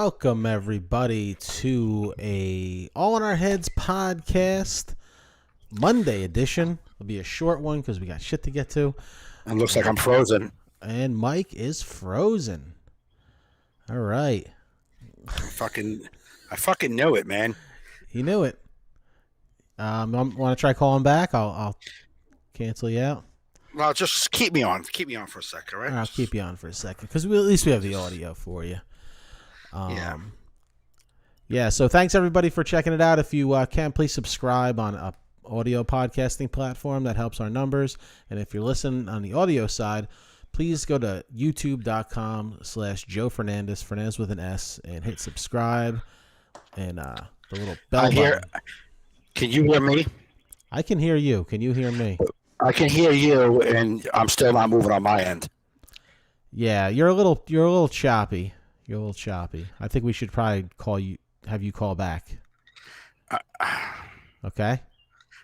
Welcome everybody to a All in Our Heads podcast, Monday edition. It'll be a short one because we got shit to get to. It looks like I'm frozen. And Mike is frozen. All right. I fucking knew it, man. He knew it. Want to try calling back? I'll cancel you out. Well, just keep me on. Keep me on for a second, right? I'll keep you on for a second because at least we have the audio for you. Yeah. So thanks everybody for checking it out. If you can, please subscribe on a audio podcasting platform. That helps our numbers. And if you're listening on the audio side, please go to youtube.com/Joe Fernandes, Fernandes with an S, and hit subscribe and the little bell button. Can you hear me? I can hear you. Can you hear me? I can hear you, and I'm still not moving on my end. Yeah, you're a little choppy. You're a little choppy. I think we should probably have you call back. Okay?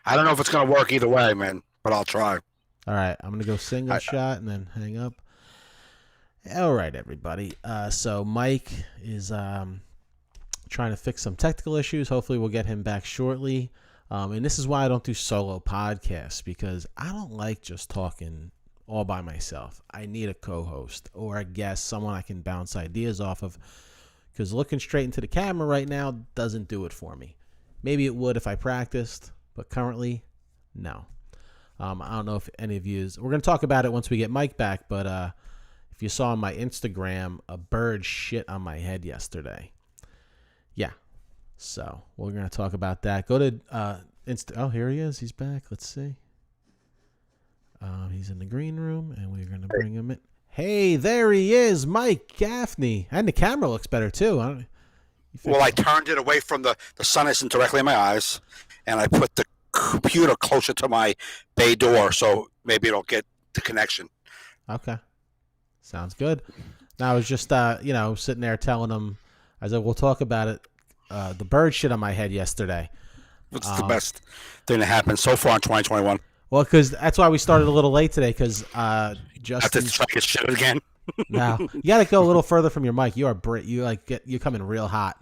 I don't know if it's going to work either way, man, but I'll try. All right, I'm going to go single shot and then hang up. All right, everybody. So Mike is trying to fix some technical issues. Hopefully we'll get him back shortly. And this is why I don't do solo podcasts, because I don't like just talking all by myself. I need a co-host or a guest, someone I can bounce ideas off of, because looking straight into the camera right now doesn't do it for me. Maybe it would if I practiced, but currently, no. I don't know if any of you we're going to talk about it once we get Mike back, but if you saw on my Instagram, a bird shit on my head yesterday. Yeah. So we're going to talk about that. Go to oh, here he is. He's back. Let's see. He's in the green room, and we're going to bring him in. Hey, there he is, Mike Gaffney. And the camera looks better, too. I turned it away from the sun isn't directly in my eyes, and I put the computer closer to my bay door, so maybe it'll get the connection. Okay. Sounds good. Now, I was just, sitting there telling him, I said, we'll talk about it. The bird shit on my head yesterday. What's the best thing that happened so far in 2021? Well, because that's why we started a little late today, because Justin... I have to try to get shit again. No, you got to go a little further from your mic. You're you're coming real hot.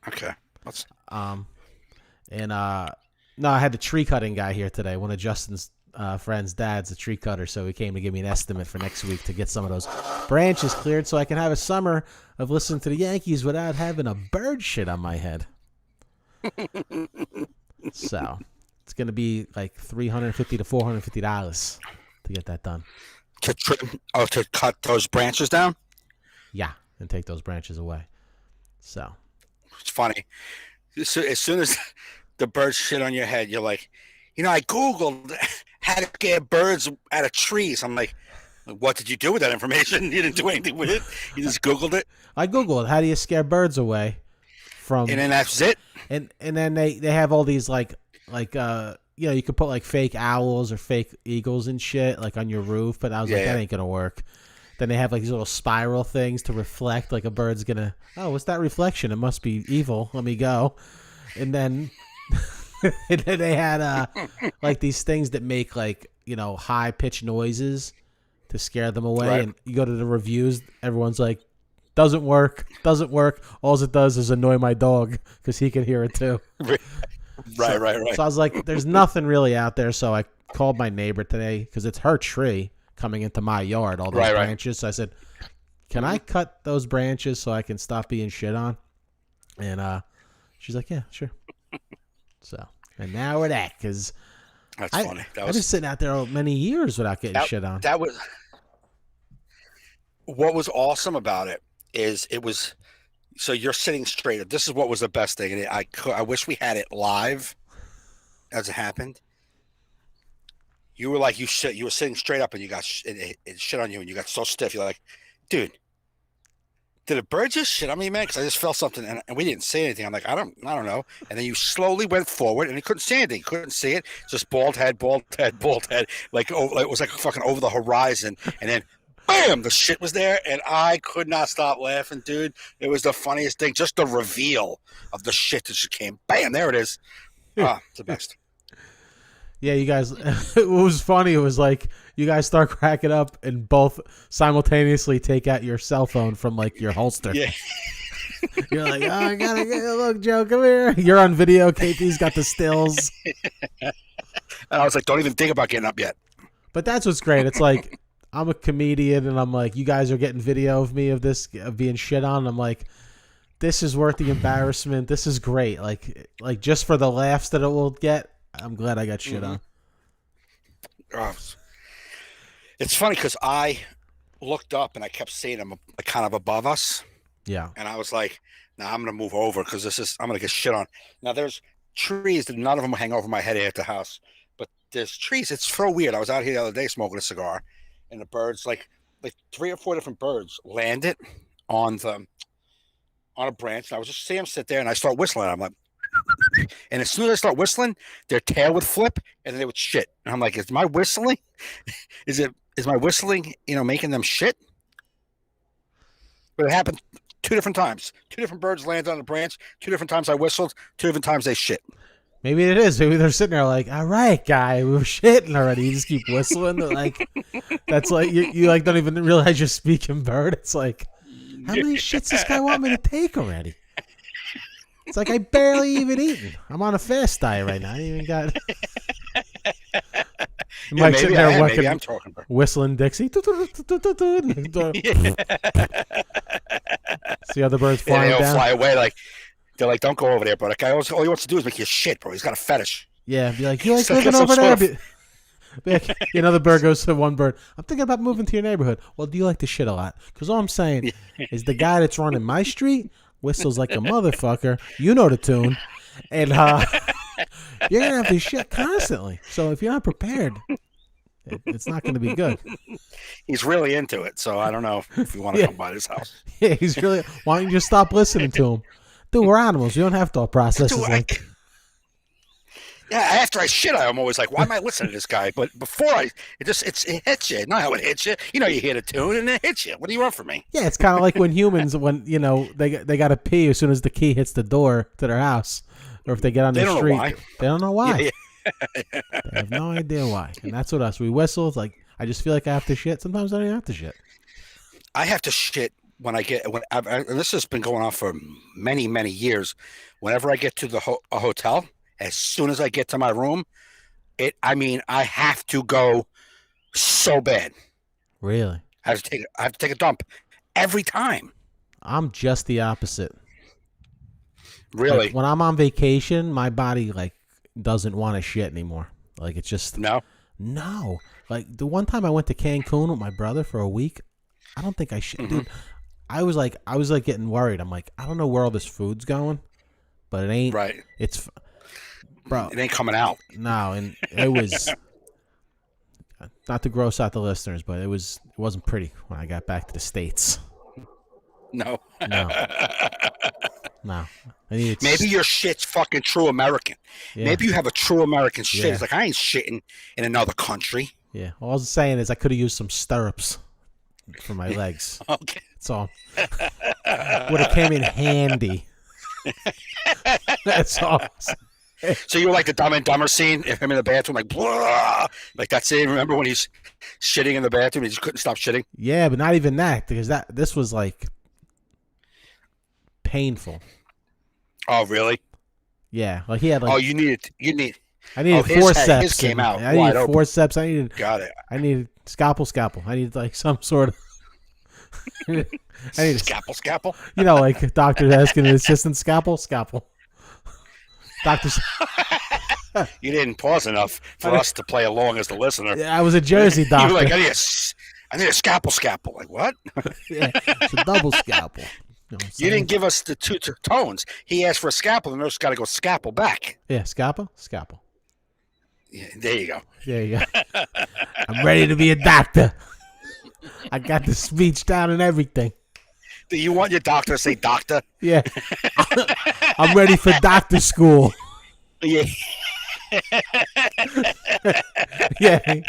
Okay. No, I had the tree cutting guy here today. One of Justin's friends' dad's a tree cutter, so he came to give me an estimate for next week to get some of those branches cleared so I can have a summer of listening to the Yankees without having a bird shit on my head. So it's going to be like $350 to $450 to get that done. To cut those branches down? Yeah, and take those branches away. So it's funny. As soon as the bird shit on your head, you're like, I Googled how to get birds out of trees. I'm like, what did you do with that information? You didn't do anything with it. You just Googled it. I Googled how do you scare birds away from, and then that's it. And then they have all these like you could put like fake owls or fake eagles and shit like on your roof, but I was that ain't gonna work. Then they have like these little spiral things to reflect, like a bird's gonna, oh, what's that reflection? It must be evil. Let me go. And then and then they had like these things that make like, high pitched noises to scare them away. Right. And you go to the reviews, everyone's like, doesn't work. All it does is annoy my dog because he can hear it too. Right. So I was like, there's nothing really out there. So I called my neighbor today because it's her tree coming into my yard, all those branches. So I said, can I cut those branches so I can stop being shit on? And she's like, yeah, sure. So, and now we're at, because that's funny. I've been sitting out there many years without getting shit on. That was what was awesome about it. So you're sitting straight. This is what was the best thing. And I wish we had it live as it happened. You were like, you were sitting straight up and you got it shit on you and you got so stiff. You're like, dude, did a bird just shit on me, man? Because I just felt something and we didn't say anything. I'm like, I don't know. And then you slowly went forward and you couldn't say anything. Couldn't see it. Just bald head. Like, it was like fucking over the horizon. And then bam, the shit was there, and I could not stop laughing, dude. It was the funniest thing. Just the reveal of the shit that just came. Bam, there it is. It's the best. Yeah, you guys, it was funny. It was like you guys start cracking up and both simultaneously take out your cell phone from like your holster. Yeah. You're like, oh, I gotta get look, Joe, come here. You're on video. KP's got the stills. And I was like, don't even think about getting up yet. But that's what's great. It's like I'm a comedian, and I'm like, you guys are getting video of me of this of being shit on. I'm like, this is worth the embarrassment. This is great. Like just for the laughs that it will get. I'm glad I got shit on. Oh, it's funny because I looked up and I kept seeing them kind of above us. Yeah. And I was like, nah, I'm going to move over because I'm going to get shit on. Now, there's trees that none of them hang over my head here at the house. But there's trees. It's so weird. I was out here the other day smoking a cigar, and the birds, like 3 or 4 different birds landed on a branch. And I was just seeing them sit there, and I start whistling. I'm like, and as soon as I start whistling, their tail would flip, and then they would shit. And I'm like, is my whistling, is my whistling, making them shit? But it happened 2 different times. 2 different birds landed on the branch. 2 different times I whistled. 2 different times they shit. Maybe it is. Maybe they're sitting there like, all right, guy, we were shitting already. You just keep whistling. They're like, that's like you like don't even realize you're speaking bird. It's like, how many shits this guy want me to take already? It's like I barely even eaten. I'm on a fast diet right now. I ain't even got. Mike's sitting there maybe I'm talking about whistling Dixie. See other birds flying they'll down. fly away they're like, don't go over there, bro. That guy all he wants to do is make you shit, bro. He's got a fetish. Yeah, be like, you like living over there? Be like, the bird goes to one bird. I'm thinking about moving to your neighborhood. Well, do you like to shit a lot? Because all I'm saying is the guy that's running my street whistles like a motherfucker. You know the tune. And you're going to have to shit constantly. So if you're not prepared, it's not going to be good. He's really into it, so I don't know if you want to come by his house. Yeah, he's really... Why don't you just stop listening to him? Dude, we're animals. You don't have thought processes like... Yeah, after I shit, I'm always like, why am I listening to this guy? But before it hits you. Not how it hits you. You hear the tune and it hits you. What do you want from me? Yeah, it's kind of like when humans, they got to pee as soon as the key hits the door to their house. Or if they get on the street. They don't know why. Yeah. They have no idea why. And that's what us. We whistle. It's like, I just feel like I have to shit. Sometimes I don't have to shit. I have to shit when and this has been going on for many, many years. Whenever I get to a hotel, as soon as I get to my room, I have to go so bad. Really? I have to take a dump every time. I'm just the opposite. Really? Like, when I'm on vacation, my body doesn't want to shit anymore. Like it's just no. Like the one time I went to Cancun with my brother for a week, I don't think I shit. Mm-hmm. Dude, I was getting worried. I'm like, I don't know where all this food's going, but it ain't. Right. It's. Bro, it ain't coming out. No, and it was not to gross out the listeners, but it wasn't pretty when I got back to the States. No. Maybe your shit's fucking true American. Yeah. Maybe you have a true American shit. Yeah. It's like I ain't shitting in another country. Yeah. All I was saying is I could have used some stirrups for my legs. Okay. That's all. Would have came in handy. That's all. So you were like the Dumb and Dumber scene, him in the bathroom, like, blah, like that scene. Remember when he's shitting in the bathroom? He just couldn't stop shitting. Yeah, but not even that, because this was like painful. Oh, really? Yeah, like he had like. Oh, you need. I needed forceps. His came out. I needed forceps. Got it. I needed scalpel. I needed like some sort of. I need scalpel. Like doctors asking an assistant scalpel. Doctors. You didn't pause enough for us to play along as the listener. Yeah, I was a Jersey doctor. You were like, I need a scalpel. Like what? Yeah, it's a double scalpel. You didn't give us the 2 tones. He asked for a scalpel, and nurse got to go scalpel back. Yeah, scalpel. Yeah, there you go. There you go. I'm ready to be a doctor. I got the speech down and everything. Do you want your doctor to say doctor? Yeah. I'm ready for doctor school. Yeah. Yeah.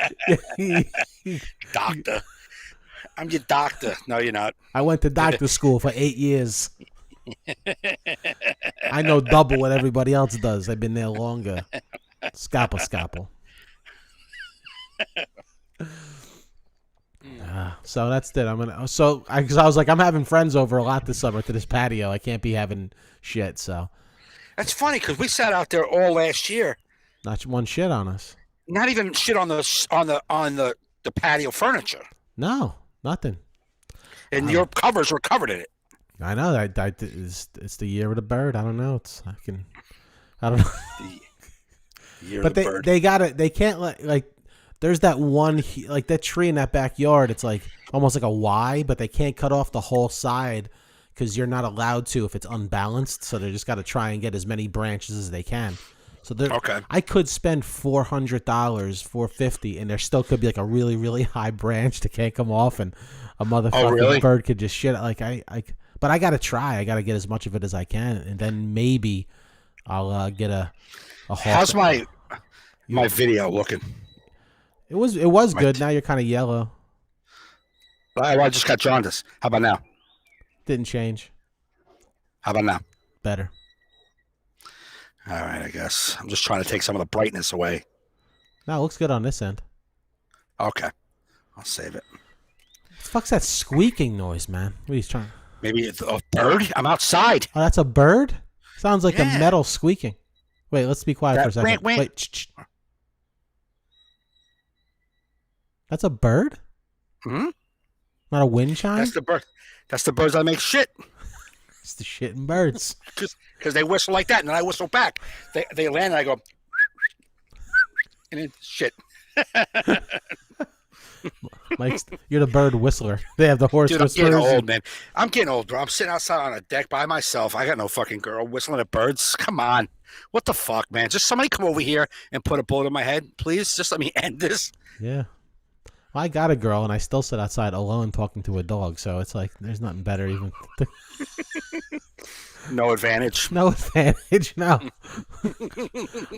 Doctor. I'm your doctor. No, you're not. I went to doctor school for 8 years. I know double what everybody else does. I've been there longer. Scalpel. So that's it. Because I was like, I'm having friends over a lot this summer to this patio. I can't be having shit. So That's funny because we sat out there all last year. not one shit on us. Not even shit on the patio furniture. No, nothing. And your covers were covered in it. I know. It's the year of the bird. I don't know. I don't know. The year But of the bird. they can't like there's that one like that tree in that backyard. It's like almost like a Y, but they can't cut off the whole side because you're not allowed to if it's unbalanced. So they just got to try and get as many branches as they can. So Okay. I could spend $400, $450, and there still could be like a really, really high branch that can't come off, and a motherfucking bird could just shit. Like but I gotta try. I gotta get as much of it as I can, and then maybe I'll get a hawk. How's my video looking? It was good. Now you're kind of yellow. I just got jaundice. How about now? Didn't change. How about now? Better. All right, I guess. I'm just trying to take some of the brightness away. No, it looks good on this end. Okay. I'll save it. What the fuck's that squeaking noise, man? What are you trying? Maybe it's a bird? I'm outside. Oh, that's a bird? Sounds like Yeah. a metal squeaking. Wait, let's be quiet for a second. Wait. Shh. That's a bird? Hmm? Not a wind chime? That's the bird. That's the birds that make shit. It's the shitting birds. Because they whistle like that, and then I whistle back. They land, and I go, and then shit. Mike, you're the bird whistler. They have the horse Dude, I'm whisperers. getting old, man. I'm getting old, bro. I'm sitting outside on a deck by myself. I got no fucking girl whistling at birds. Come on. What the fuck, man? Just somebody come over here and put a bullet in my head, please. Just let me end this. Yeah. Well, I got a girl, and I still sit outside alone talking to a dog, so it's like there's nothing better even. No advantage. No advantage, no.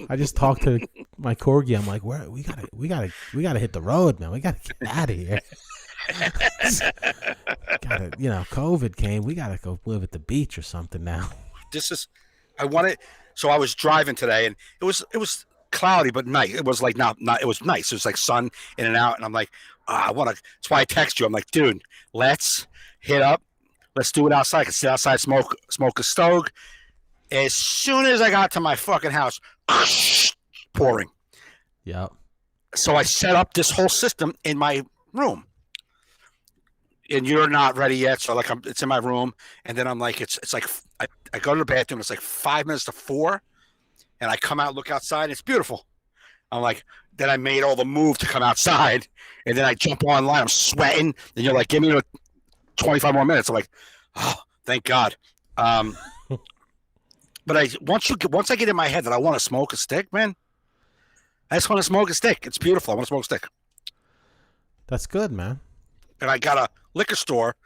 I just talked to my corgi. I'm like, we gotta hit the road, man. We gotta get out of here. COVID came. We gotta go live at the beach or something now. So I was driving today, and it was cloudy but nice. It was like not it was nice. It was like sun in and out, and I'm like, I want to. That's why I text you. I'm like, dude, let's hit up. Let's do it outside. I can sit outside, smoke a stove. As soon as I got to my fucking house, pouring. Yep. So I set up this whole system in my room. And you're not ready yet, so like it's in my room, and then I'm like, it's like I go to the bathroom. It's like 5 minutes to 4, and I come out, look outside. It's beautiful. I'm like, then I made all the move to come outside, and then I jump online. I'm sweating, and you're like, give me 25 more minutes. I'm like, oh, thank God. But once I get in my head that I want to smoke a stick, man, I just want to smoke a stick. It's beautiful. I want to smoke a stick. That's good, man. And I got a liquor store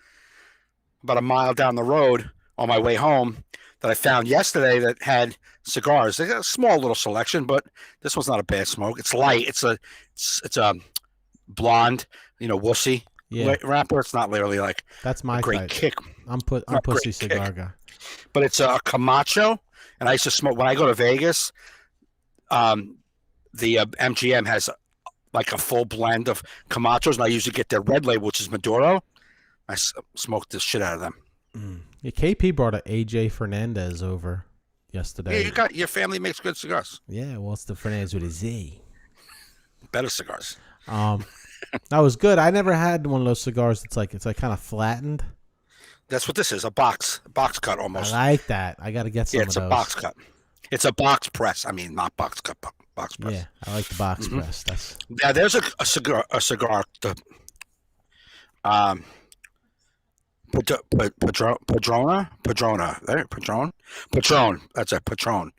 about a mile down the road on my way home that I found yesterday that had cigars. They got a small little selection, but this one's not a bad smoke. It's light. It's a blonde, wussy wrapper. It's not literally like that's my great type. kick. I'm pussy cigar guy. But it's a Camacho, and I used to smoke when I go to Vegas. The MGM has like a full blend of Camachos, and I usually get their red label, which is Maduro. I smoked the shit out of them. Yeah, KP brought an AJ Fernandes over yesterday. Yeah, your family makes good cigars. Yeah, well, it's the Fernandes with a Z. Better cigars. That was good. I never had one of those cigars. It's like kind of flattened. That's what this is, a box cut almost. I like that. I got to get some of those. Yeah, it's a box cut. It's a box press. I mean, not box cut, box press. Yeah, I like the box press. Yeah, there's a cigar. Patron. That's a Patron.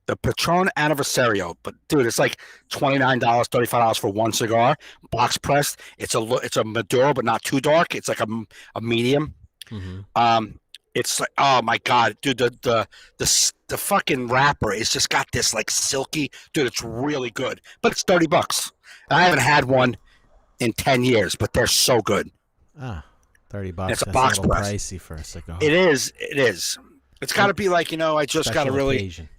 The Patron Anniversario, but dude, it's like $29, $35 for one cigar, box pressed. It's a Maduro, but not too dark. It's like a medium. Mm-hmm. It's like, oh my god, dude, the fucking wrapper is just got this like silky, dude. It's really good, but it's $30. I haven't had one in 10 years, but they're so good. $30. It's a box press. Pricey for a cigar. It is. It's got to be like I just got to really. Occasion.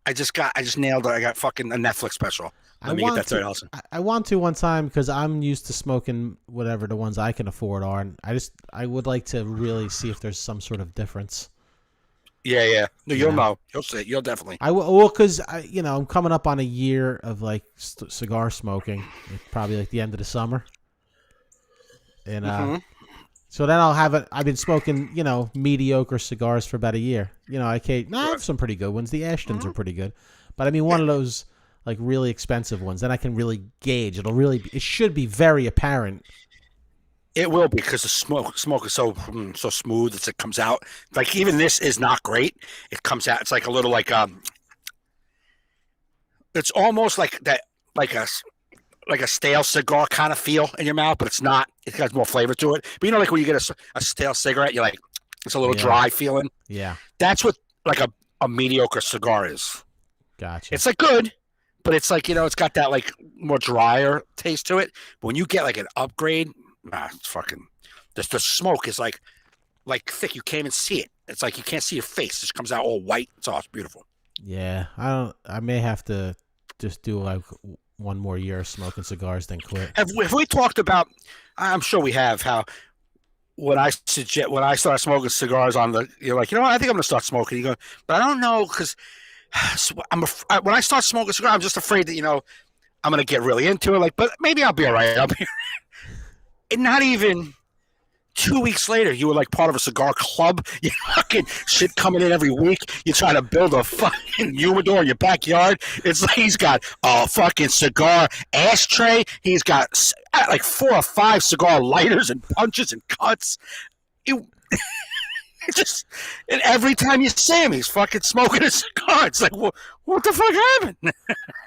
I just nailed it. I got fucking a Netflix special. Let me get that $30. I want to one time because I'm used to smoking whatever the ones I can afford are, and I would like to really see if there's some sort of difference. Yeah. No, you'll know. You'll see. You'll definitely. Well, because I'm coming up on a year of like cigar smoking, probably like the end of the summer, and so then I'll have it. I've been smoking, mediocre cigars for about a year. I have some pretty good ones. The Ashtons are pretty good, but I mean one of those like really expensive ones. Then I can really gauge. It should be very apparent. It will be because the smoke is so smooth as it comes out. Like even this is not great. It comes out. It's like a little it's almost like that, like a stale cigar kind of feel in your mouth, but it's not. It has more flavor to it. But like when you get a stale cigarette, you're like, it's a little dry feeling. Yeah, that's what like a mediocre cigar is. Gotcha. It's like good, but it's like it's got that like more drier taste to it. But when you get like an upgrade. It's fucking. The smoke is like thick. You can't even see it. It's like you can't see your face. It just comes out all white. It's beautiful. Yeah, I may have to just do like one more year of smoking cigars, then quit. Have we talked about? I'm sure we have. How when I started smoking cigars you're like, what? I think I'm gonna start smoking. You go, but I don't know because when I start smoking cigar, I'm just afraid that I'm gonna get really into it. Like, but maybe I'll be all right. And not even 2 weeks later, you were like part of a cigar club. You fucking shit coming in every week. You try to build a fucking humidor in your backyard. It's like he's got a fucking cigar ashtray. He's got like 4 or 5 cigar lighters and punches and cuts. And every time you see him, he's fucking smoking a cigar. It's like, what the fuck happened?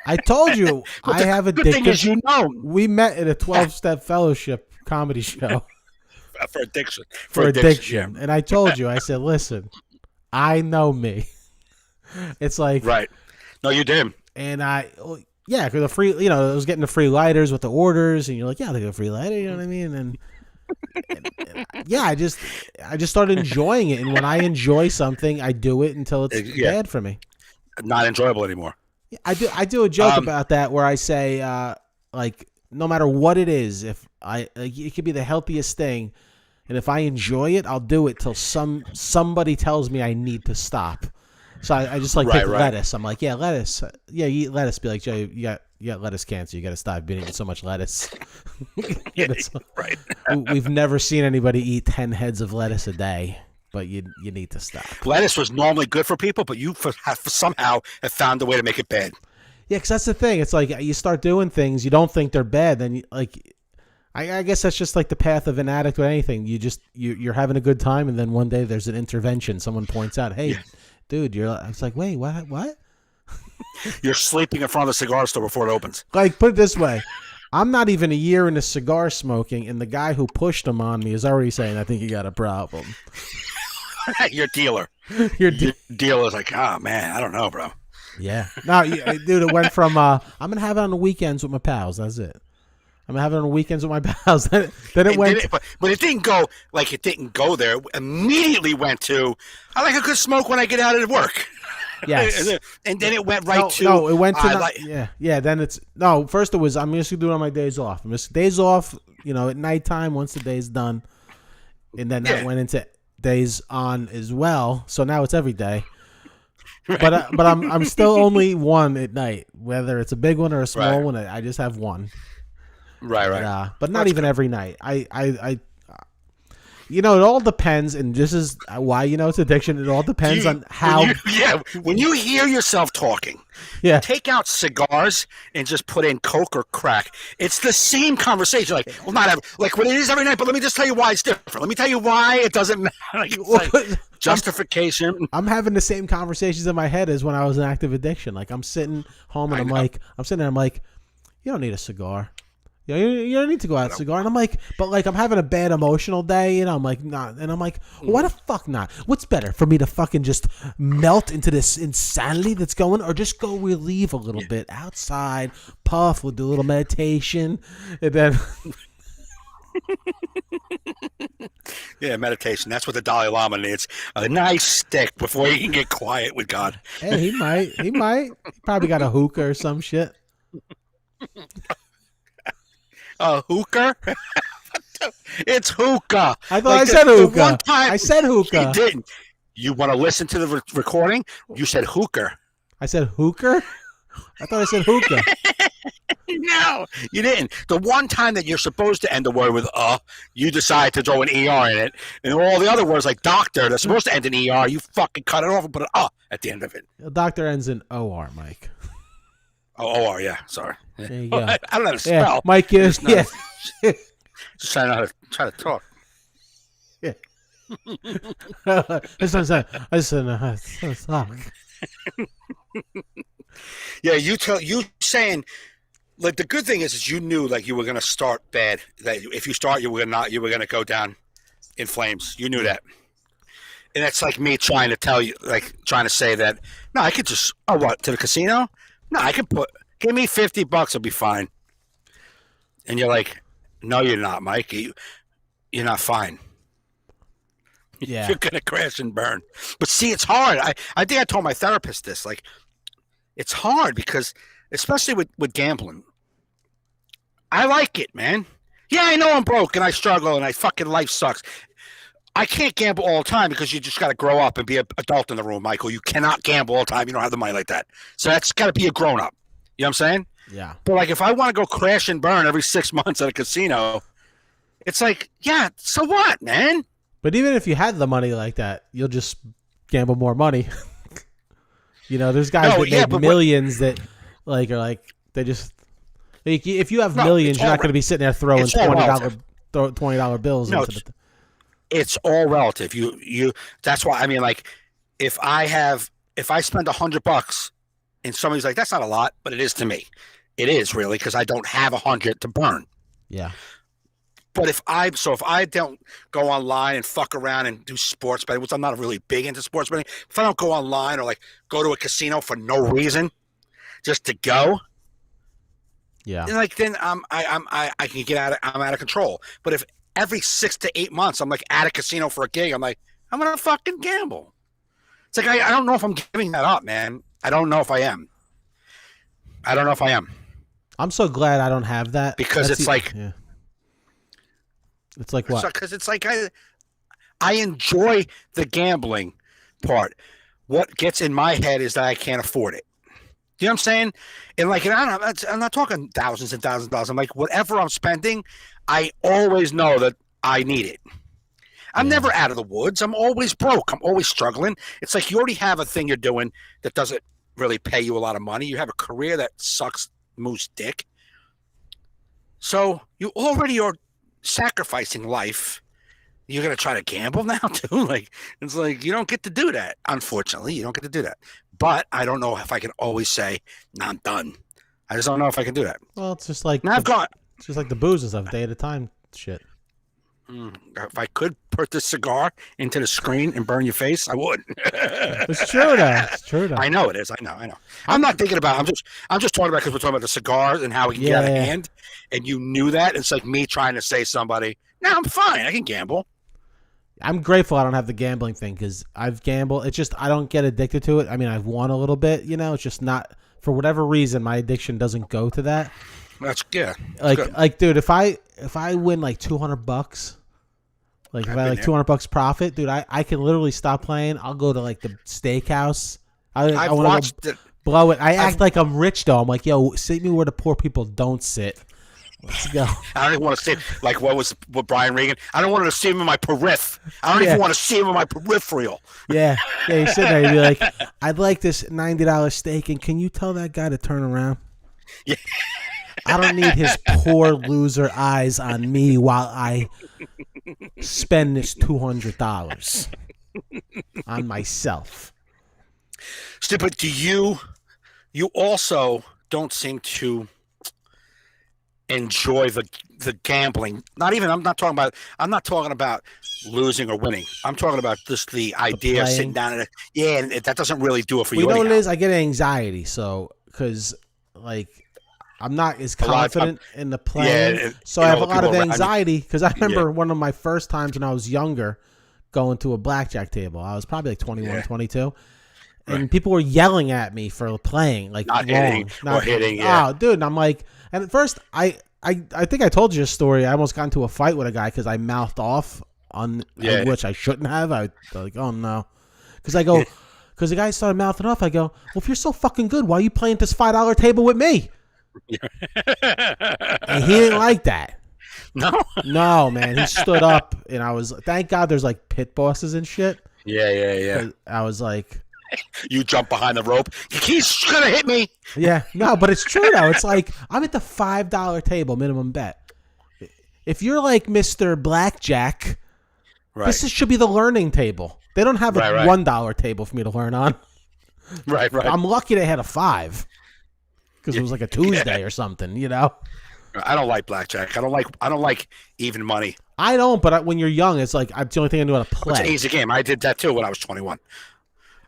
I told you, I have addiction. Good thing is, we met at a 12-step fellowship comedy show for addiction. For addiction. Yeah. And I told you, I said, listen, I know me. It's like, right. No, you did. And because the free, I was getting the free lighters with the orders, and you're like, yeah, they get a free lighter, you know what I mean? And I just started enjoying it. And when I enjoy something, I do it until it's bad for me. Not enjoyable anymore. I do a joke about that where I say, like, no matter what it is, if it could be the healthiest thing, and if I enjoy it, I'll do it till somebody tells me I need to stop. So I just like pick lettuce. I'm like, yeah, lettuce. Yeah, you eat lettuce. Be like, Joe, you got lettuce cancer. You got to stop eating so much lettuce. Right. We've never seen anybody eat 10 heads of lettuce a day, but you need to stop. Lettuce was normally good for people, but you somehow have found a way to make it bad. Yeah, because that's the thing. It's like you start doing things you don't think they're bad, then I guess that's just like the path of an addict with anything. You're having a good time, and then one day there's an intervention. Someone points out, "Hey, dude, it's like, wait, what? You're sleeping in front of the cigar store before it opens." Like, put it this way. I'm not even a year into cigar smoking, and the guy who pushed them on me is already saying, I think you got a problem. Your dealer. Your dealer's like, oh, man, I don't know, bro. Yeah. No, dude, it went from, I'm going to have it on the weekends with my pals. That's it. I'm going to have it on the weekends with my pals. Then it went. But it didn't go, like, it didn't go there. It immediately went to, I like a good smoke when I get out of work. Yes. And then it went right to. No, it went to. Yeah. Then it's. No, first it was, I'm just going to do it on my days off. Days off, at nighttime once the day's done. And then that went into days on as well. So now it's every day. Right. But I'm still only one at night, whether it's a big one or a small one. I just have one. Right. But not even every night. It all depends, and this is why it's addiction. It all depends on how. When you hear yourself talking, take out cigars and just put in Coke or crack. It's the same conversation. Like, well, not every, like what it is every night, but let me just tell you why it's different. Let me tell you why it doesn't matter. Like, justification. I'm having the same conversations in my head as when I was in active addiction. Like, I'm sitting home and I'm sitting there, I'm like, you don't need a cigar. You don't need to go out cigar. And I'm like, but like I'm having a bad emotional day, and I'm like, nah. And I'm like, why the fuck not? What's better for me to fucking just melt into this insanity that's going, or just go relieve a little bit outside, puff, we'll do a little meditation, and then. Yeah, meditation. That's what the Dalai Lama needs. A nice stick before he can get quiet with God. Hey, he might. He probably got a hookah or some shit. Hooker? It's hookah. I thought I said hookah. One time, I said hookah. You didn't. You want to listen to the recording? You said hooker. I said hooker? I thought I said hookah. No, you didn't. The one time that you're supposed to end the word with you decide to throw an ER in it. And all the other words like doctor, that's supposed to end in ER, you fucking cut it off and put an at the end of it. The doctor ends in OR, Mike. Oh, OR, yeah. Sorry. There you go. I don't know how to spell. Yeah, Mike is, yeah. Just trying to try to talk. Yeah. I just know how to talk. Yeah, you saying, like, the good thing is you knew, like, you were gonna start bad. That if you start, you were gonna go down in flames. You knew that, and that's like me trying to tell you, like, trying to say that. No, I could just to the casino. No, I could give me $50, I'll be fine. And you're like, no, you're not, Mike. You're not fine. Yeah, you're gonna crash and burn. But see, it's hard. I think I told my therapist this. Like, it's hard because, especially with gambling, I like it, man. Yeah, I know I'm broke and I struggle and fucking life sucks. I can't gamble all the time because you just got to grow up and be an adult in the room, Michael. You cannot gamble all the time. You don't have the money like that. So that's got to be a grown up. You know what I'm saying? Yeah. But, like, if I want to go crash and burn every 6 months at a casino, it's like, yeah, so what, man? But even if you had the money like that, you'll just gamble more money. You know, there's guys that make millions that are like they just. Like, if you have millions, you're not going to be sitting there throwing $20 bills into the. It's all relative. You. That's why, I mean, like, if I spend $100 and somebody's like, that's not a lot, but it is to me. It is really, because I don't have 100 to burn. Yeah. But if I don't go online and fuck around and do sports betting, which I'm not really big into sports betting, if I don't go online or, like, go to a casino for no reason, just to go, yeah, like, then I can get I'm out of control. But if every 6 to 8 months I'm, like, at a casino for a gig, I'm like, I'm gonna fucking gamble. It's like I don't know if I'm giving that up, man. I don't know if I am. I'm so glad I don't have that because it's like. Yeah. It's like what? Because it's like I enjoy the gambling part. What gets in my head is that I can't afford it. You know what I'm saying? And, like, I'm not talking thousands and thousands of dollars. I'm like, whatever I'm spending, I always know that I need it. I'm never out of the woods. I'm always broke. I'm always struggling. It's like you already have a thing you're doing that doesn't really pay you a lot of money. You have a career that sucks moose dick. So you already are sacrificing life. You're gonna try to gamble now too? Like, it's like you don't get to do that. Unfortunately, you don't get to do that. But I don't know if I can always say, "No, I'm done." I just don't know if I can do that. Well, it's just like it's just like the booze and stuff, day at a time shit. If I could put this cigar into the screen and burn your face, I would. It's true, though. It's true, though. I know it is. I know. I'm not thinking about. I'm just talking about because we're talking about the cigars and how we can get out of hand. And you knew that. It's like me trying to say somebody, "No, I'm fine. I can gamble." I'm grateful I don't have the gambling thing because I've gambled. It's just I don't get addicted to it. I mean, I've won a little bit. You know, it's just not for whatever reason my addiction doesn't go to that. That's good. Like, dude, if I win like $200. Like, if I like $200 profit, dude, I can literally stop playing. I'll go to, like, the steakhouse. I want to blow it. I act like I'm rich, though. I'm like, yo, sit me where the poor people don't sit. Let's go. I don't even want to see, like, what Brian Regan. I don't want to see him in my periph. I don't even want to see him in my peripheral. Yeah. You sit there and be like, I'd like this $90 steak, and can you tell that guy to turn around? Yeah. I don't need his poor loser eyes on me while I spend this $200 on myself. But do you also don't seem to enjoy the gambling? I'm not talking about losing or winning. I'm talking about just the idea of sitting down and that doesn't really do it for you. You know anyhow. what it is? I get anxiety, so because, like, I'm not as confident in the playing, so I have a lot of anxiety because I remember one of my first times when I was younger going to a blackjack table. I was probably like 21, 22, and people were yelling at me for playing like not wrong, hitting. Yeah. Oh, dude! And I'm like, and at first I think I told you a story. I almost got into a fight with a guy because I mouthed off on which I shouldn't have. I like, oh no, because I go, because the guy started mouthing off. I go, well, if you're so fucking good, why are you playing at this $5 table with me? And he didn't like that. No, man. He stood up, and I was, thank God there's like pit bosses and shit. Yeah. I was like, you jump behind the rope. He's gonna hit me. Yeah, no, but it's true though. It's like I'm at the $5 table minimum bet. If you're like Mr. Blackjack, this should be the learning table. They don't have a $1 table for me to learn on. Right. I'm lucky they had a $5 because it was like a Tuesday or something, you know. I don't like blackjack. I don't like even money. I don't, but when you're young, it's like it's the only thing I know how to play. It's an easy game. I did that too when I was 21.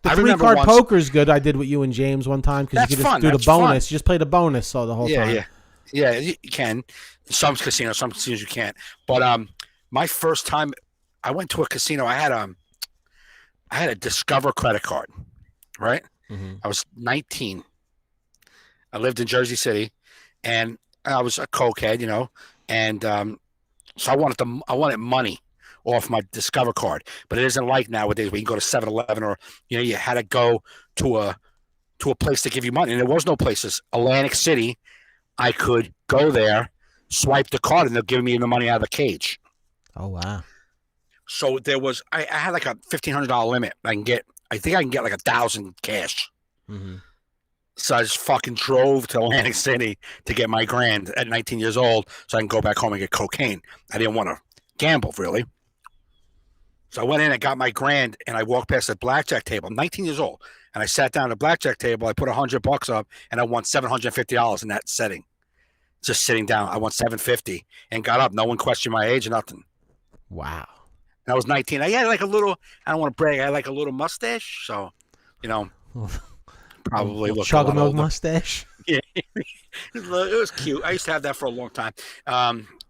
The 3-card poker is good. I did with you and James one time because you could just do the bonus. You just play the bonus the whole time. Yeah, you can. Some casinos you can't. But my first time, I went to a casino. I had a Discover credit card, right? Mm-hmm. I was 19. I lived in Jersey City, and I was a cokehead, you know, and so I wanted money off my Discover card, but it isn't like nowadays where you can go to 7-Eleven or you had to go to a place to give you money, and there was no places. Atlantic City, I could go there, swipe the card, and they'll give me the money out of the cage. Oh wow! So there was I had like a $1,500 limit. I think I can get like 1,000 cash. Mm-hmm. So I just fucking drove to Atlantic City to get my grand at 19 years old so I can go back home and get cocaine. I didn't want to gamble, really. So I went in and got my grand, and I walked past the blackjack table. I'm 19 years old, and I sat down at the blackjack table. I put $100 up, and I won $750 in that setting. Just sitting down. I won $750 and got up. No one questioned my age or nothing. Wow. And I was 19. I had like a little, I don't want to brag, I had like a little mustache. So, probably looked a lot older. Mustache. Yeah, it was cute. I used to have that for a long time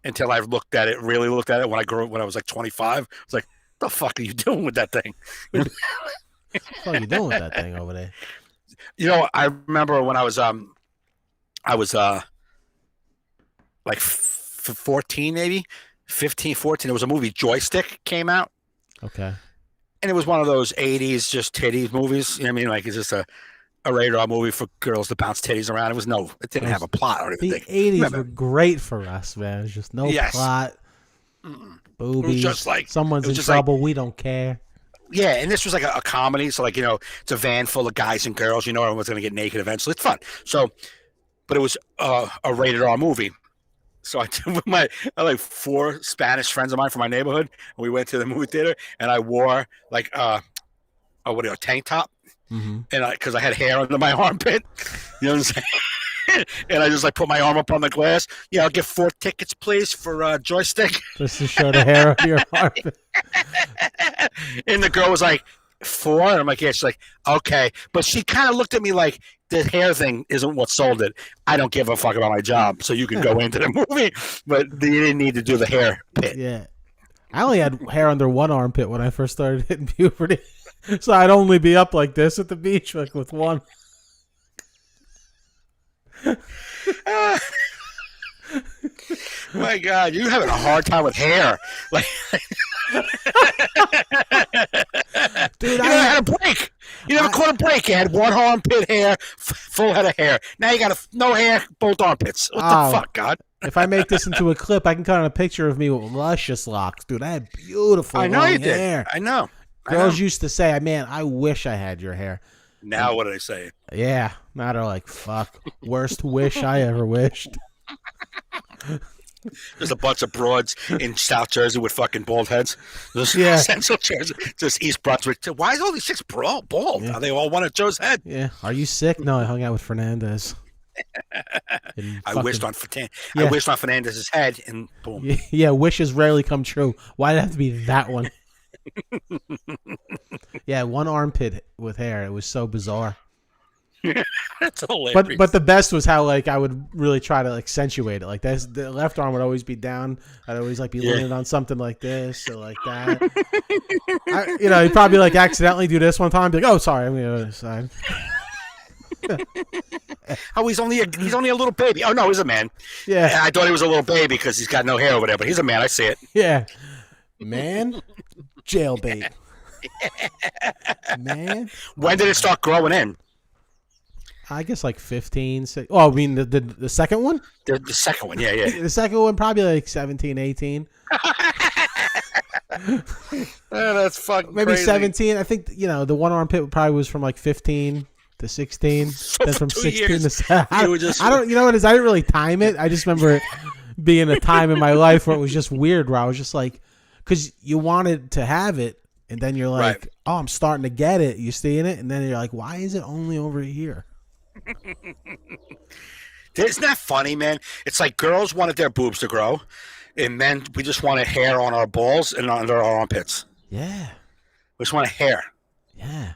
until I really looked at it when I was like 25. I was like, "What the fuck are you doing with that thing?" What the fuck are you doing with that thing over there? I remember when I was like 14, maybe 15, 14. There was a movie Joystick came out. Okay. And it was one of those 80s just titties movies. You know what I mean? Like it's just a rated R movie for girls to bounce titties around. It didn't have a plot or anything. The 80s were great for us, man. There's just no plot. Boobies. It was just like someone's in trouble. We don't care. Yeah, and this was like a comedy. So like, it's a van full of guys and girls. Everyone's going to get naked eventually. It's fun. So, but it was a rated R movie. So I did with I had 4 Spanish friends of mine from my neighborhood. And we went to the movie theater, and I wore like a tank top. Mm-hmm. And because I had hair under my armpit, you know what I'm saying? And I just put my arm up on the glass. Yeah, I'll get 4 tickets, please, for Joystick. Just to show the hair of your armpit. And the girl was like, 4? And I'm like, yeah. She's like, okay. But she kind of looked at me like, the hair thing isn't what sold it. I don't give a fuck about my job, so you can go into the movie. But you didn't need to do the hair pit. Yeah. I only had hair under one armpit when I first started hitting puberty. So I'd only be up like this at the beach, like with one. My God, you're having a hard time with hair. Like, dude, I had a break. You never caught a break. You had one armpit hair, full head of hair. Now you got no hair, both armpits. What the fuck, God? If I make this into a clip, I can cut on a picture of me with luscious locks, dude. I had beautiful long hair. I know. Girls used to say, "Man, I wish I had your hair." Now what do they say? Yeah, now they're like, "Fuck, worst wish I ever wished." There's a bunch of broads in South Jersey with fucking bald heads. Central Jersey, just East Brunswick. Why is all these chicks bald? Yeah. Are they all one at Joe's head? Yeah. Are you sick? No, I hung out with Fernandes. I wished on Fernandez's head, and boom. Yeah, wishes rarely come true. Why'd it have to be that one? Yeah, one armpit with hair. It was so bizarre. That's hilarious. But the best was how like I would really try to accentuate it. Like that's the left arm would always be down. I'd always like be leaning on something like this or like that. You'd probably like accidentally do this one time. Be like, oh, sorry, I'm gonna side. Oh, he's only a little baby. Oh no, he's a man. Yeah, I thought he was a little baby because he's got no hair over there, but he's a man. I see it. Yeah, man, jailbait. Man, when did it start growing in? I guess like 15. Oh, I mean the second one? The second one, yeah. The second one probably like 17, 18. That's fucking maybe crazy. 17. I think the one arm pit probably was from like 15 to 16. So then from 16 years, to I don't. You know what it is? I didn't really time it. I just remember it being a time in my life where it was just weird. Where I was just like, because you wanted to have it, and then you're like, right. Oh, I'm starting to get it. You seeing it, and then you're like, why is it only over here? Isn't that funny, man? It's like girls wanted their boobs to grow, and men, we just wanted hair on our balls and under our armpits. Yeah. We just wanted hair. Yeah.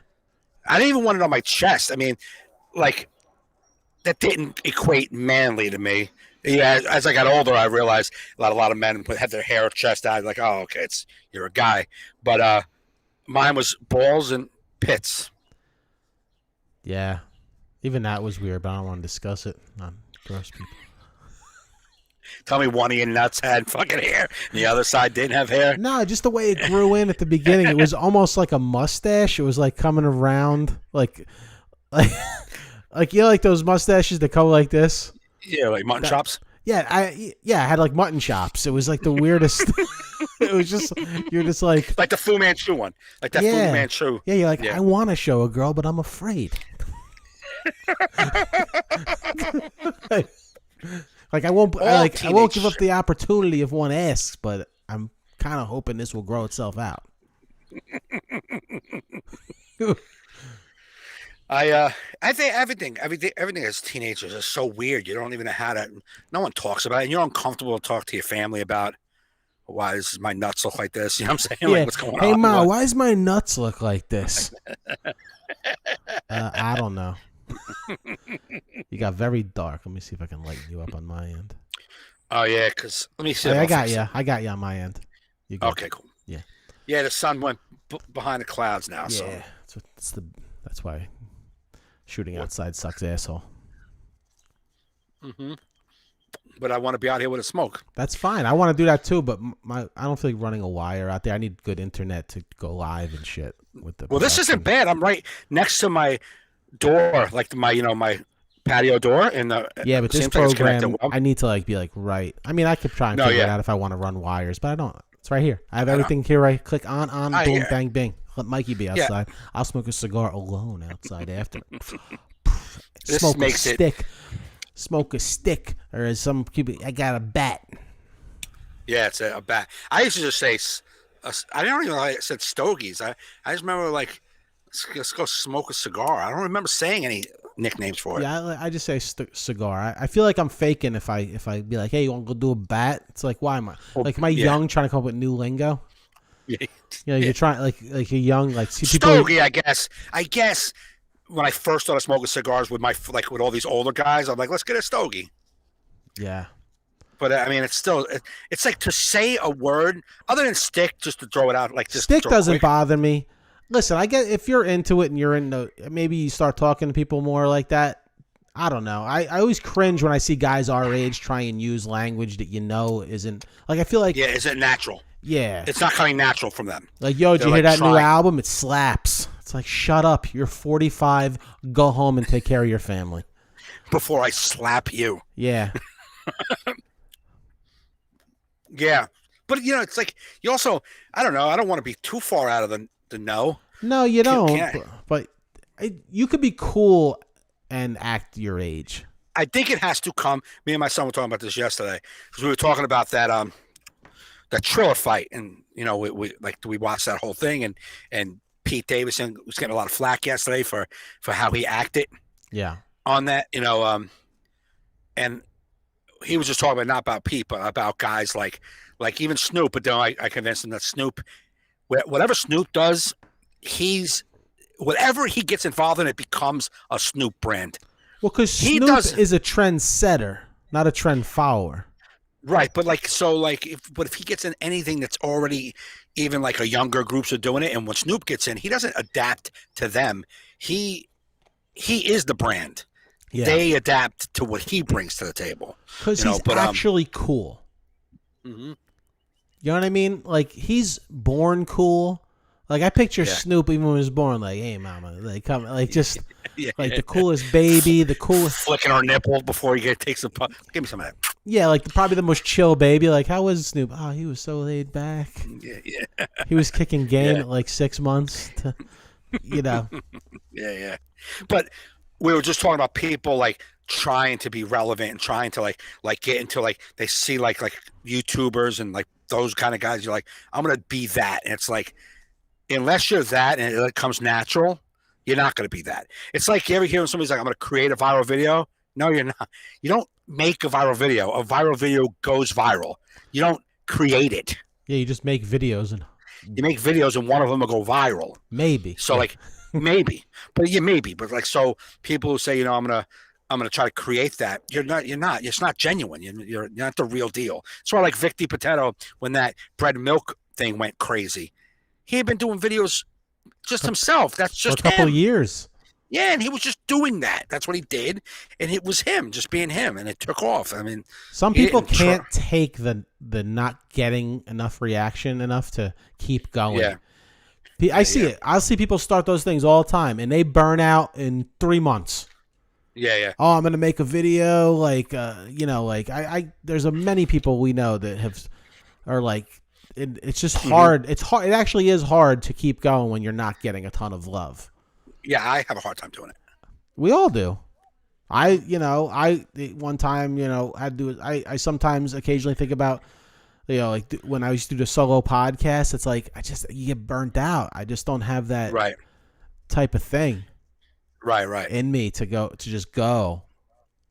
I didn't even want it on my chest. I mean, like, that didn't equate manly to me. Yeah, as I got older, I realized a lot of men had their hair chest out. Like, oh, okay, you're a guy. But mine was balls and pits. Yeah. Even that was weird, but I don't want to discuss it. Gross people. Tell me one of your nuts had fucking hair and the other side didn't have hair? No, just the way it grew in at the beginning. It was almost like a mustache. It was like coming around like like those mustaches that come like this? Yeah, like mutton chops? Yeah, I had like mutton chops. It was like the weirdest. It was just, you're just like the Fu Manchu one. Like that Fu Manchu. Yeah, you're like, I want to show a girl, but I'm afraid. Like I won't give up the opportunity if one asks, but I'm kind of hoping this will grow itself out. I think everything as teenagers is so weird. You don't even know how to. No one talks about it. And you're uncomfortable to talk to your family about why does my nuts look like this. You know what I'm saying? Yeah. Like, what's going on? Hey, Ma, why does my nuts look like this? I don't know. You got very dark. Let me see if I can lighten you up on my end. Oh yeah, because let me see. I got you. I got you on my end. Okay, cool. Yeah. Yeah, the sun went behind the clouds now. Yeah, so that's why shooting outside sucks, asshole. Mm-hmm. But I want to be out here with a smoke. That's fine. I want to do that too, but I don't feel like running a wire out there. I need good internet to go live and shit with the. Well, this isn't bad. I'm right next to my door, like my patio door, and but this program I need to like be like right. I mean, I could try and figure it out if I want to run wires, but I don't. It's right here. I have everything here. Right, click on, boom, bang, bing. Let Mikey be outside. Yeah. I'll smoke a cigar alone outside after. Smoke a stick, or as some people, I got a bat. Yeah, it's a bat. I used to just say, I don't even know I said stogies. I just remember like, let's go smoke a cigar. I don't remember saying any nicknames for it. Yeah, I just say cigar. I feel like I'm faking if I be like, hey, you want to go do a bat? It's like, why am I am I young trying to come up with new lingo? Yeah, you're trying like a young stogie. I guess when I first started smoking cigars with with all these older guys, I'm like, let's get a stogie. Yeah. But I mean, it's like to say a word other than stick, just to throw it out like this. Stick doesn't bother me. Listen, I get if you're into it and you're maybe you start talking to people more like that. I don't know. I always cringe when I see guys our age try and use language that isn't like. I feel like isn't natural. Yeah, it's not coming natural from them. Like, yo, did you hear that new album? It slaps. It's like, shut up. You're 45. Go home and take care of your family before I slap you. Yeah. Yeah, but it's like you also. I don't know. I don't want to be too far out of the know. No, you don't. But you could be cool and act your age. I think it has to come. Me and my son were talking about this yesterday because we were talking about that Triller fight, and we watched that whole thing, and Pete Davidson was getting a lot of flack yesterday for how he acted. Yeah. On that, and he was just talking about not about Pete, but about guys like even Snoop. But then I convinced him that Snoop, whatever Snoop does, he's whatever he gets involved in, it becomes a Snoop brand. Well, because Snoop is a trend setter, not a trend follower. Right, but if he gets in anything that's already even like a younger groups are doing it, and when Snoop gets in, he doesn't adapt to them. He is the brand. Yeah. They adapt to what he brings to the table. Because he's actually cool. Mm-hmm. You know what I mean? Like, he's born cool. Like, I picture Snoop even when he was born, like, hey, mama, like, come, like, just, the coolest baby, the coolest. Flicking her nipple before he takes a puff. Give me some of that. Yeah, like, probably the most chill baby. Like, how was Snoop? Oh, he was so laid back. Yeah. He was kicking game at, like, 6 months to, you know. Yeah. But we were just talking about people, like, trying to be relevant and trying to, like get into, like, they see, like YouTubers and, like, those kind of guys. You're like, I'm going to be that. And it's like, unless you're that and it comes natural, you're not going to be that. It's like you ever hear when somebody's like, I'm going to create a viral video. No, you're not. You don't make a viral video. A viral video goes viral. You don't create it. Yeah, you just make videos. You make videos and one of them will go viral. Maybe. So like, maybe. But yeah, maybe. But like, so people who say, you know, I'm gonna try to create that. You're not. It's not genuine. You're not the real deal. It's sort of like Vic DiPotato when that bread and milk thing went crazy. He had been doing videos just himself. That's just for a couple of years. Yeah, and he was just doing that. That's what he did, and it was him, just being him, and it took off. I mean, some people can't take the not getting enough reaction enough to keep going. Yeah. I see it. I see people start those things all the time, and they burn out in 3 months. Yeah. Oh, I'm gonna make a video, like, I there's many people we know that are like, it's just hard. It's hard. It actually is hard to keep going when you're not getting a ton of love. Yeah, I have a hard time doing it. We all do. I one time, I sometimes occasionally think about, like when I used to do the solo podcast, it's like, you get burnt out. I just don't have that type of thing. Right. In me to just go.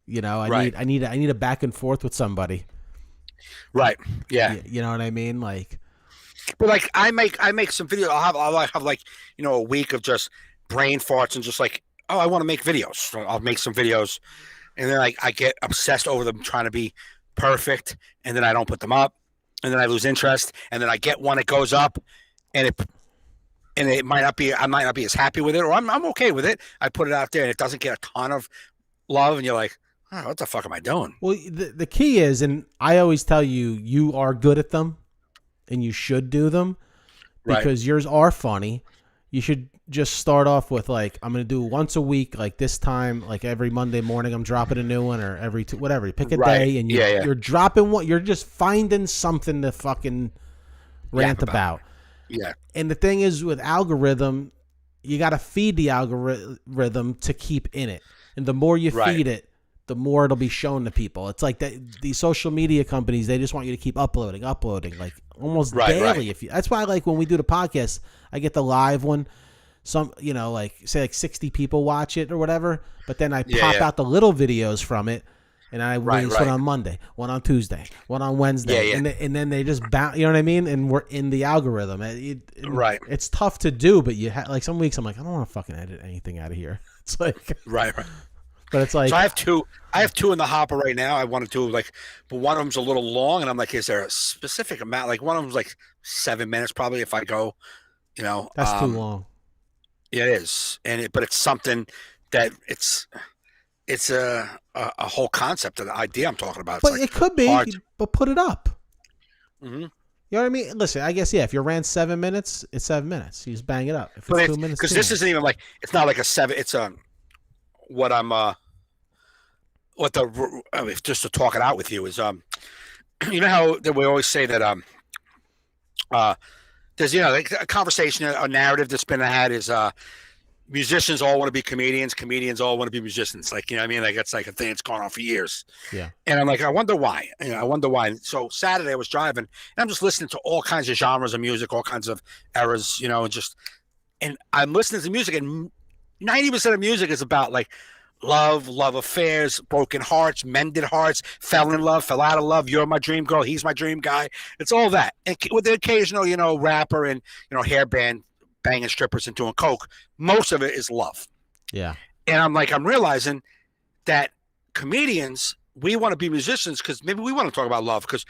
I need a back and forth with somebody. Right. Yeah. You know what I mean? Like, but like I make some videos. I'll have like, a week of just brain farts and just like, oh, I want to make videos. So I'll make some videos, and then I get obsessed over them, trying to be perfect, and then I don't put them up, and then I lose interest, and then I get one that goes up, and it might not be, I might not be as happy with it, or I'm okay with it. I put it out there, and it doesn't get a ton of love, and you're like, oh, what the fuck am I doing? Well, the key is, and I always tell you are good at them, and you should do them, because yours are funny. You should just start off with, like, I'm going to do once a week, like this time, like every Monday morning I'm dropping a new one, or every whatever. You pick a day, and you're dropping one. You're just finding something to fucking rant about. Yeah. And the thing is, with algorithm, you got to feed the algorithm to keep in it. And the more you feed it, the more it'll be shown to people. It's like these social media companies, they just want you to keep uploading, like almost daily. Right. That's why, like, when we do the podcast, I get the live one. Some, like, say like 60 people watch it or whatever, but then I pop out the little videos from it, and I release one on Monday, one on Tuesday, one on Wednesday, and then they just bounce. You know what I mean? And we're in the algorithm. It's tough to do, but like some weeks I'm like, I don't want to fucking edit anything out of here. It's like right. But it's like, so I have two in the hopper right now. I want to do, like, but one of them's a little long, and I'm like, is there a specific amount? Like, one of them's like 7 minutes probably if I go, that's too long. It is, but it's something that it's a whole concept of the idea I'm talking about. But it could be, but put it up. Mm-hmm. You know what I mean? Listen, I guess, if you ran 7 minutes, it's 7 minutes. You just bang it up. If it's 2 minutes, because this isn't even like, it's not like a 7. It's just to talk it out with you is you know how we always say that there's like a conversation, a narrative that's been had is musicians all want to be comedians all want to be musicians, like, you know what I mean, like that's like a thing that's gone on for years. Yeah. And I'm like, I wonder why. So Saturday I was driving and I'm just listening to all kinds of genres of music, all kinds of eras, and I'm listening to music, and 90% of music is about like love affairs, broken hearts, mended hearts, fell in love, fell out of love, you're my dream girl, he's my dream guy. It's all that. And with the occasional, rapper and, hair band banging strippers and doing coke. Most of it is love. Yeah. And I'm realizing that comedians, we want to be musicians because maybe we want to talk about love because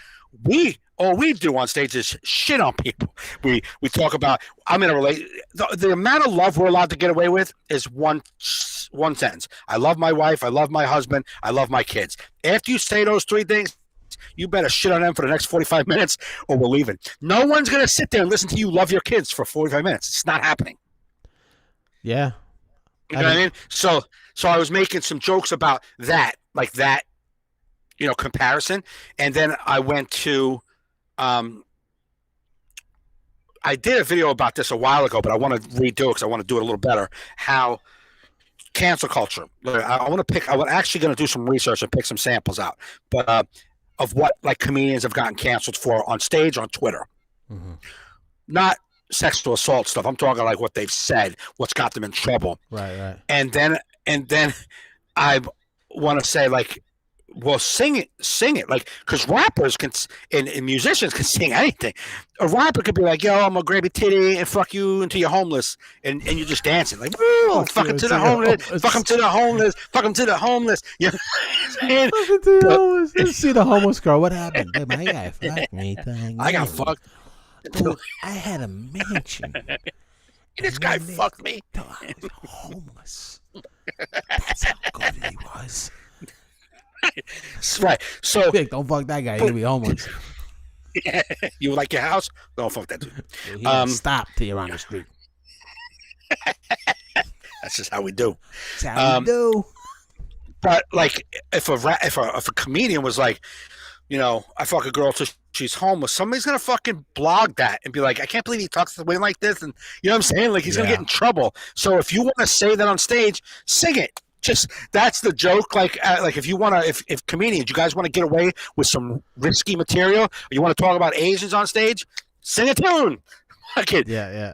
all we do on stage is shit on people. We talk about I'm in a relate. The amount of love we're allowed to get away with is one sentence. I love my wife. I love my husband. I love my kids. After you say those three things, you better shit on them for the next 45 minutes or we're leaving. No one's going to sit there and listen to you love your kids for 45 minutes. It's not happening. Yeah. You know what I mean? So I was making some jokes about that, like that, comparison. And then I went to, I did a video about this a while ago, but I want to redo it because I want to do it a little better. How cancel culture. I'm actually going to do some research and pick some samples out, but of what like comedians have gotten canceled for on stage, on Twitter. Mm-hmm. Not sexual assault stuff. I'm talking like what they've said, what's got them in trouble. Right. And then I want to say like, well, sing it, like, because rappers can and musicians can sing anything. A rapper could be like, "Yo, I'm gonna grab your titty and fuck you until you're homeless," and you're just dancing like, "Woo, fuck him to the homeless, fuck him to the homeless, fuck him to the homeless." You know what I'm fuck him to the homeless. Let's see the homeless girl. What happened? Dude, my guy fucked me. I got fucked. Dude, I had a mansion. This guy fucked me. I was homeless. That's how good he was. Right. So don't fuck that guy. He's gonna be homeless. Yeah. You like your house? Don't fuck that dude. Stop till you're on the street. That's just how we do. That's how we do. But like, if a comedian was like, I fuck a girl till she's homeless, somebody's gonna fucking blog that and be like, I can't believe he talks to women like this, and you know what I'm saying? Like he's gonna get in trouble. So if you want to say that on stage, sing it. Just that's the joke. Like if you want to, if comedians, you guys want to get away with some risky material, or you want to talk about Asians on stage, sing a tune. Fuck it. Yeah.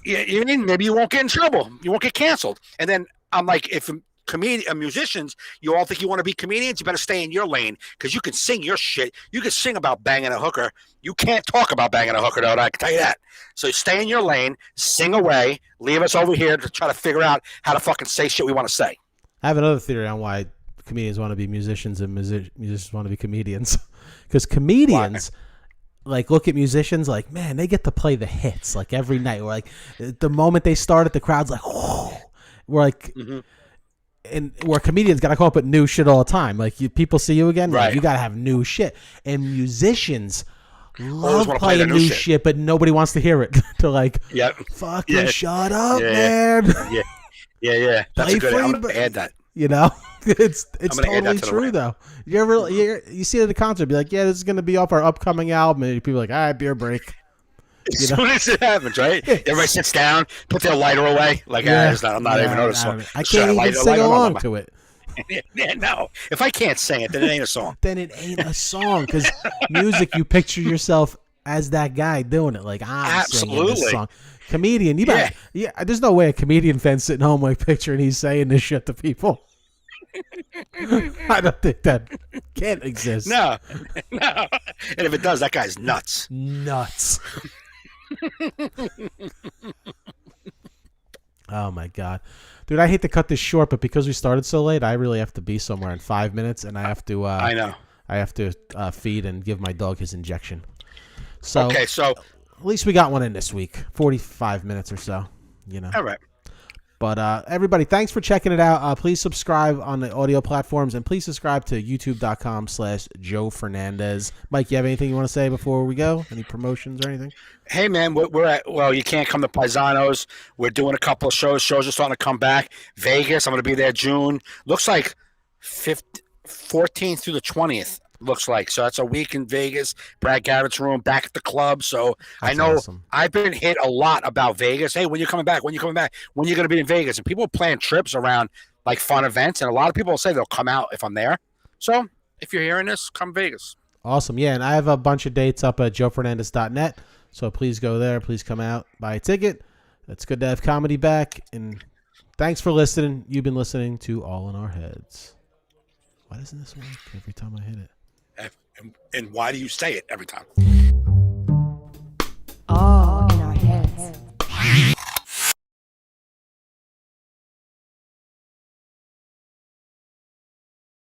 You mean maybe you won't get in trouble, you won't get canceled. And then I'm like, if musicians, you all think you want to be comedians, you better stay in your lane because you can sing your shit. You can sing about banging a hooker. You can't talk about banging a hooker, though. I can tell you that. So stay in your lane, sing away, leave us over here to try to figure out how to fucking say shit we want to say. I have another theory on why comedians want to be musicians and musicians want to be comedians. Because comedians, like, look at musicians, like, man, they get to play the hits, like, every night. Or, like, the moment they start it, the crowd's like, whoa. We're like, and where comedians got to come up with new shit all the time. Like, people see you again, right? Like, you got to have new shit. And musicians love playing new shit, but nobody wants to hear it. They're like, fucking shut up, man. Yeah. That's a good. I'm gonna add that. It's totally true though. You see it at a concert, be like, yeah, this is gonna be off our upcoming album, and people are like, all right, beer break. As soon as it happens, right? Everybody sits down, put their lighter away, like, I'm not even noticing. I can't even sing along to it. Yeah, no. If I can't sing it, then it ain't a song. Then it ain't a song, because music, you picture yourself as that guy doing it, like I'm singing this song. Comedian, there's no way a comedian fan's sitting home like picturing he's saying this shit to people. I don't think that can't exist. No. And if it does, that guy's nuts. Oh my god, dude! I hate to cut this short, but because we started so late, I really have to be somewhere in 5 minutes, and I have to. I know. I have to feed and give my dog his injection. So at least we got one in this week, 45 minutes or so. All right. But everybody, thanks for checking it out. Please subscribe on the audio platforms, and please subscribe to youtube.com/Joe Fernandes. Mike, you have anything you want to say before we go? Any promotions or anything? Hey, man, you can't come to Paisanos. We're doing a couple of shows. Shows are starting to come back. Vegas, I'm going to be there June. Looks like 14th through the 20th. Looks like. So that's a week in Vegas. Brad Garrett's room, back at the club. So that's I know awesome. I've been hit a lot about Vegas. Hey, when you coming back? When you coming back? When you going to be in Vegas? And people are planning trips around like fun events. And a lot of people will say they'll come out if I'm there. So if you're hearing this, come Vegas. Awesome. Yeah, and I have a bunch of dates up at joefernandes.net. So please go there. Please come out, buy a ticket. It's good to have comedy back. And thanks for listening. You've been listening to All in Our Heads. Why doesn't this work every time I hit it? And why do you say it every time?